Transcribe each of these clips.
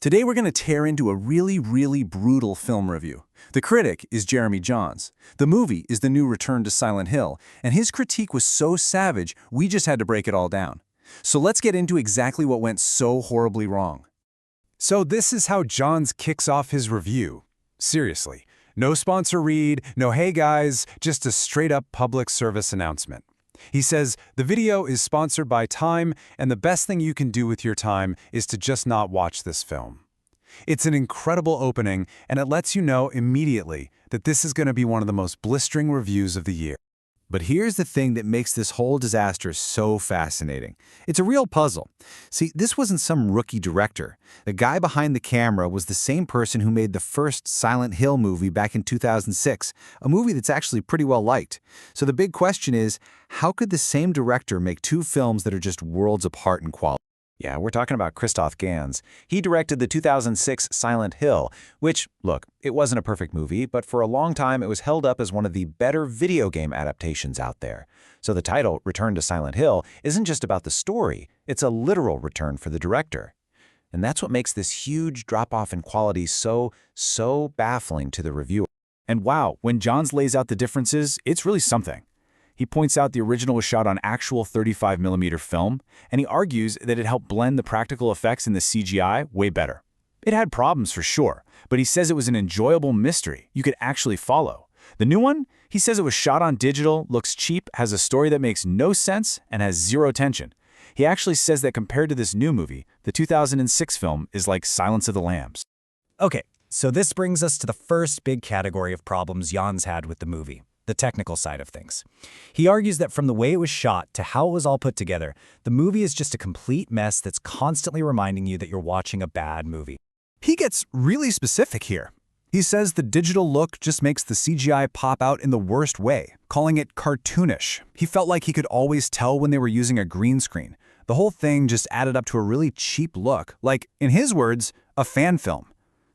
Today we're going to tear into a really brutal film review. The critic is Jeremy Jahns. The movie is the new Return to Silent Hill, and his critique was so savage, we just had to break it all down. So let's get into exactly what went so horribly wrong. So this is how Jahns kicks off his review. Seriously, no sponsor read, no hey guys, just a straight-up public service announcement. He says, the video is sponsored by Time, and the best thing you can do with your time is to just not watch this film. It's an incredible opening, and it lets you know immediately that this is going to be one of the most blistering reviews of the year. But here's the thing that makes this whole disaster so fascinating. It's a real puzzle. See, this wasn't some rookie director. The guy behind the camera was the same person who made the first Silent Hill movie back in 2006, a movie that's actually pretty well liked. So the big question is, how could the same director make two films that are just worlds apart in quality? Yeah, we're talking about Christophe Gans. He directed the 2006 Silent Hill, which, look, it wasn't a perfect movie, but for a long time it was held up as one of the better video game adaptations out there. So the title, Return to Silent Hill, isn't just about the story, it's a literal return for the director. And that's what makes this huge drop-off in quality so baffling to the reviewer. And wow, when Jahns lays out the differences, it's really something. He points out the original was shot on actual 35mm film, and he argues that it helped blend the practical effects in the CGI way better. It had problems for sure, but he says it was an enjoyable mystery you could actually follow. The new one, he says it was shot on digital, looks cheap, has a story that makes no sense, and has zero tension. He actually says that compared to this new movie, the 2006 film is like Silence of the Lambs. Okay, so this brings us to the first big category of problems Jahns had with the movie. The technical side of things. He argues that from the way it was shot to how it was all put together, the movie is just a complete mess that's constantly reminding you that you're watching a bad movie. He gets really specific here. He says the digital look just makes the CGI pop out in the worst way, calling it cartoonish. He felt like he could always tell when they were using a green screen. The whole thing just added up to a really cheap look, like, in his words, a fan film.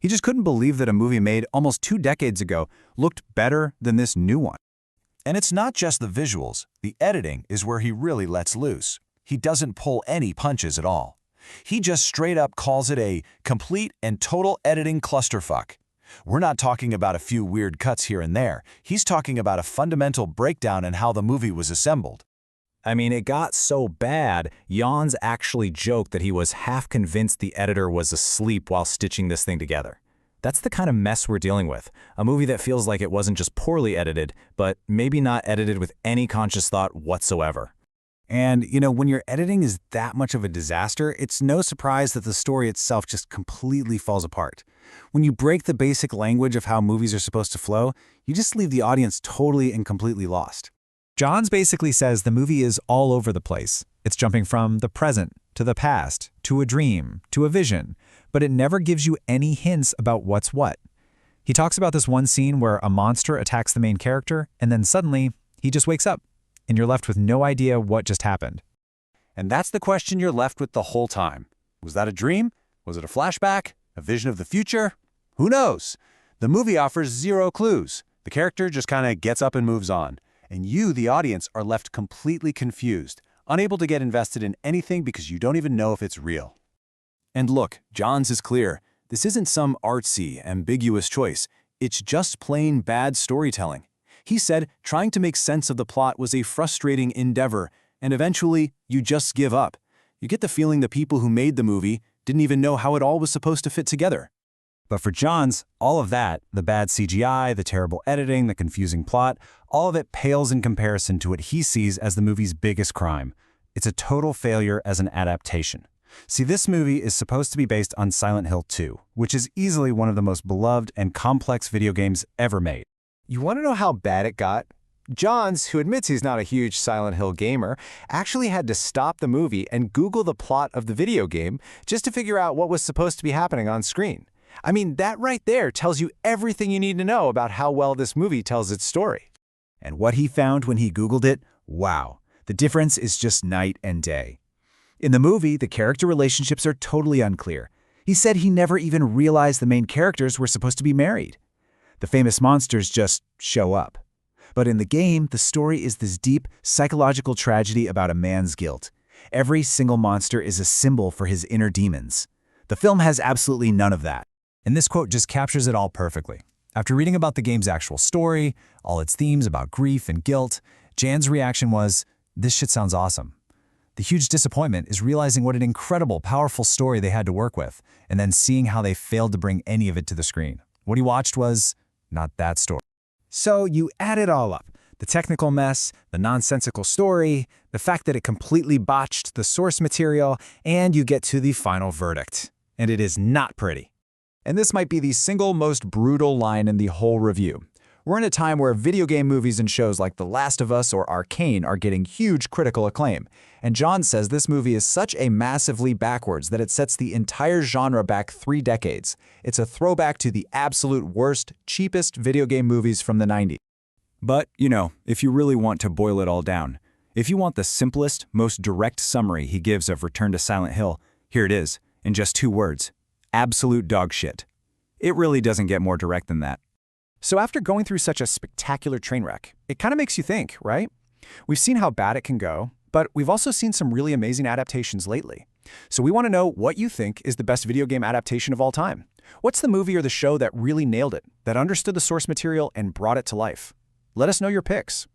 He just couldn't believe that a movie made almost 2 decades ago looked better than this new one. And it's not just the visuals. The editing is where he really lets loose. He doesn't pull any punches at all. He just straight up calls it a complete and total editing clusterfuck. We're not talking about a few weird cuts here and there. He's talking about a fundamental breakdown in how the movie was assembled. I mean, it got so bad, Jahns actually joked that he was half convinced the editor was asleep while stitching this thing together. That's the kind of mess we're dealing with. A movie that feels like it wasn't just poorly edited, but maybe not edited with any conscious thought whatsoever. And, when your editing is that much of a disaster, it's no surprise that the story itself just completely falls apart. When you break the basic language of how movies are supposed to flow, you just leave the audience totally and completely lost. Jahns basically says the movie is all over the place. It's jumping from the present to the past, to a dream, to a vision, but it never gives you any hints about what's what. He talks about this one scene where a monster attacks the main character, and then suddenly, he just wakes up, and you're left with no idea what just happened. And that's the question you're left with the whole time. Was that a dream? Was it a flashback? A vision of the future? Who knows? The movie offers zero clues. The character just kind of gets up and moves on. And you, the audience, are left completely confused, unable to get invested in anything because you don't even know if it's real. And look, Jahns is clear. This isn't some artsy, ambiguous choice. It's just plain bad storytelling. He said trying to make sense of the plot was a frustrating endeavor, and eventually, you just give up. You get the feeling the people who made the movie didn't even know how it all was supposed to fit together. But for Jahns, all of that, the bad CGI, the terrible editing, the confusing plot, all of it pales in comparison to what he sees as the movie's biggest crime. It's a total failure as an adaptation. See, this movie is supposed to be based on Silent Hill 2, which is easily one of the most beloved and complex video games ever made. You want to know how bad it got? Jahns, who admits he's not a huge Silent Hill gamer, actually had to stop the movie and Google the plot of the video game just to figure out what was supposed to be happening on screen. I mean, that right there tells you everything you need to know about how well this movie tells its story. And what he found when he Googled it, wow, the difference is just night and day. In the movie, the character relationships are totally unclear. He said he never even realized the main characters were supposed to be married. The famous monsters just show up. But in the game, the story is this deep, psychological tragedy about a man's guilt. Every single monster is a symbol for his inner demons. The film has absolutely none of that. And this quote just captures it all perfectly. After reading about the game's actual story, all its themes about grief and guilt, Jan's reaction was, "This shit sounds awesome." The huge disappointment is realizing what an incredible, powerful story they had to work with, and then seeing how they failed to bring any of it to the screen. What he watched was not that story. So you add it all up. The technical mess, the nonsensical story, the fact that it completely botched the source material, and you get to the final verdict. And it is not pretty. And this might be the single most brutal line in the whole review. We're in a time where video game movies and shows like The Last of Us or Arcane are getting huge critical acclaim. And John says this movie is such a massive leap backwards that it sets the entire genre back 3 decades. It's a throwback to the absolute worst, cheapest video game movies from the 90s. But, if you really want to boil it all down, if you want the simplest, most direct summary he gives of Return to Silent Hill, here it is, in just 2 words. Absolute dog shit. It really doesn't get more direct than that. So after going through such a spectacular train wreck, it kind of makes you think, right? We've seen how bad it can go, but we've also seen some really amazing adaptations lately. So we want to know what you think is the best video game adaptation of all time. What's the movie or the show that really nailed it, that understood the source material and brought it to life? Let us know your picks.